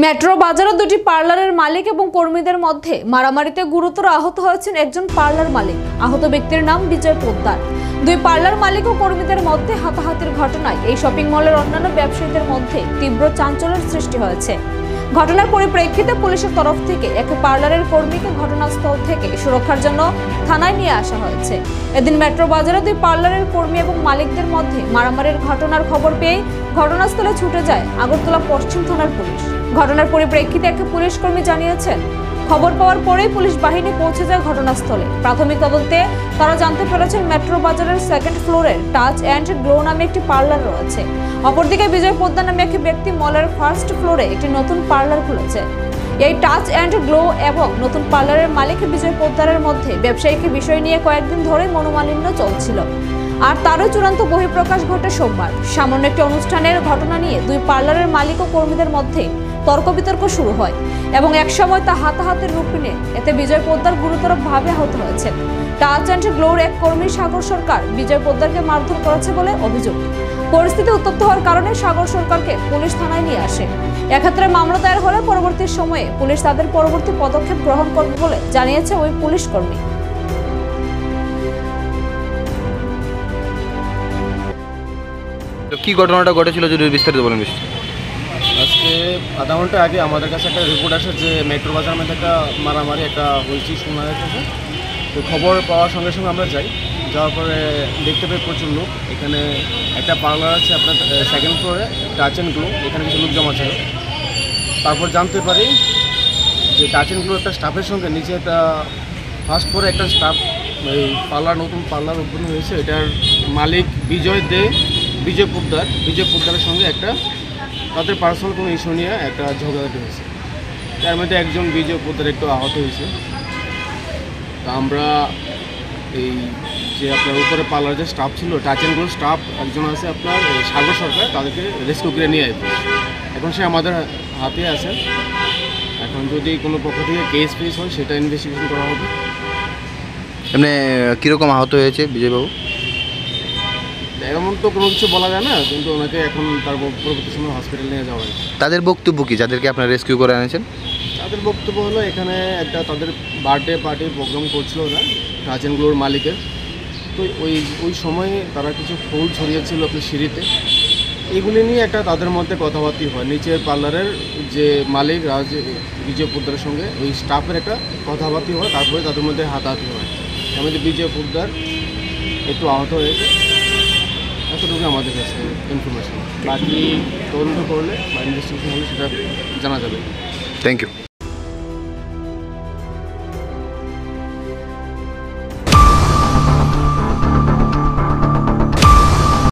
Metro বাজারে দুটি পার্লারের মালিক এবং কর্মীদের মধ্যে মারামারিতে গুরুতর আহত হয়েছেন একজন পার্লার মালিক। আহত ব্যক্তির নাম বিজয় পোদ্দার। দুই পার্লার মালিক ও কর্মীদের মধ্যে হাতাহাতির ঘটনায় এই শপিং মলের অন্যান্য ব্যবসায়ীদের মধ্যে তীব্র চাঞ্চল্যের সৃষ্টি হয়েছে। ঘটনার পরিপ্রেক্ষিতে পুলিশের তরফ থেকে এক পার্লারের কর্মীকে ঘটনাস্থল থেকে সুরক্ষার জন্য থানায় নিয়ে আসা হয়েছে। এদিন মেট্রো বাজারে দুই পার্লারের কর্মী এবং মালিকদের মধ্যে মারামারির ঘটনার খবর পেয়ে ঘটনাস্থলে ছুটে যায় আগরতলা পশ্চিম থানার পুলিশ। ঘটনার পরিপ্রেক্ষিতে এক পুলিশ কর্মী জানিয়েছেন, খবর পাওয়ার পরেই পুলিশ বাহিনী পৌঁছে যায় ঘটনাস্থলে। প্রাথমিক তদন্তে তারা জানতে পেরেছেন মেট্রো বাজারের সেকেন্ড ফ্লোরের টাচ অ্যান্ড গ্লো নামে একটি পার্লার রয়েছে। অপরদিকে বিজয় পোদ্দার নামে এক ব্যক্তি মলের ফার্স্ট ফ্লোরে একটি নতুন পার্লার খুলেছে। এই টাচ অ্যান্ড গ্লো এবং নতুন পার্লারের মালিক বিজয় পোদ্দারের মধ্যে ব্যবসায়িক বিষয় নিয়ে কয়েকদিন ধরে মনোমালিন্য চলছিল। আর তারও চূড়ান্ত বহিঃপ্রকাশ ঘটে সোমবার। সামান্য একটি অনুষ্ঠানের ঘটনা নিয়ে দুই পার্লারের মালিক ও কর্মীদের মধ্যে তর্ক বিতর্ক শুরু হয় এবং একসময় তা হাতাহাতির রূপ নেয়। এতে বিজয় পোদ্দার গুরুতরভাবে আহত হয়েছেন। টাচ অ্যান্ড গ্লোর এক কর্মী সাগর সরকার বিজয় পোদ্দারকে মারধর করেছে বলে অভিযোগ। পরিস্থিতি উত্তপ্ত হওয়ার কারণে সাগর সরকারকে পুলিশ থানায় নিয়ে আসে। এক্ষেত্রে মামলা দায়ের হলে পরবর্তী সময়ে পুলিশ তাদের পরবর্তী পদক্ষেপ গ্রহণ করবে বলে জানিয়েছে ওই পুলিশ কর্মী। কি ঘটনাটা ঘটেছিল যদি বিস্তারিত বলেন। আজকে আধা ঘন্টা আগে আমাদের কাছে একটা রিপোর্ট আসে যে মেট্রো বাজারের মধ্যে একটা মারামারি একটা হয়েছে শোনা যাচ্ছে। তো খবর পাওয়ার সঙ্গে সঙ্গে আমরা যাওয়ার পরে দেখতে পাই প্রচুর লোক। এখানে একটা পার্লার আছে আপনার সেকেন্ড ফ্লোরে টাচ অ্যান্ড গ্লো, এখানে কিছু লোক জমা ছিল। তারপর জানতে পারি যে টাচ অ্যান্ড গ্লো একটা স্টাফের সঙ্গে নিচে একটা ফার্স্ট ফ্লোরে একটা স্টাফ এই নতুন পার্লার ওপেন হয়েছে, এটার মালিক বিজয় পোদ্দারের সঙ্গে একটা তাদের পার্সোনাল কোনো ইস্যু নিয়ে একটা ঝগড়াঝাটি হয়েছে। তার মধ্যে একজন বিজয় পোদ্দার একটু আহত হয়েছে। তা আমরা এই যে আপনার উপরে পার্লার যে স্টাফ ছিল টাচ অ্যান্ড গ্লো স্টাফ একজন আছে আপনার সাগর সরকার, তাদেরকে রেস্কিউ করে নিয়ে আসবে। এখন সে আমাদের হাতে আছে। এখন যদি কোনো পক্ষ থেকে কেস হয় সেটা ইনভেস্টিগেশন করা হবে। এমনি কীরকম আহত হয়েছে বিজয়বাবু? এমন তো কোনো কিছু বলা যায় না, কিন্তু ওনাকে এখন তার পরবর্তী সময় হসপিটাল নিয়ে যাওয়া হয়। তাদের বক্তব্য কি, যাদেরকে আপনারা রেস্কিউ করে এনেছেন? তাদের বক্তব্য হলো এখানে একটা তাদের বার্থডে পার্টির প্রোগ্রাম করছিল ওরা টাচ অ্যান্ড গ্লোর মালিকের। তো ওই সময়ে তারা কিছু ফুল ছড়িয়েছিল আপনার সিঁড়িতে। এগুলি নিয়ে একটা তাদের মধ্যে কথাবার্তা হয়। নিচের পার্লারের যে মালিক বিজয় পোদ্দারের সঙ্গে ওই স্টাফের একটা কথাবার্তা হয়। তারপরে তাদের মধ্যে হাতাহাতি হয়। এর মধ্যে বিজয় পোদ্দার একটু আহত হয়েছে, এতটুকু আমাদের কাছে ইনফরমেশন। বাকি তদন্ত করলে বা ইনভেস্টিগেশন হলে সেটা জানা যাবে। Thank you.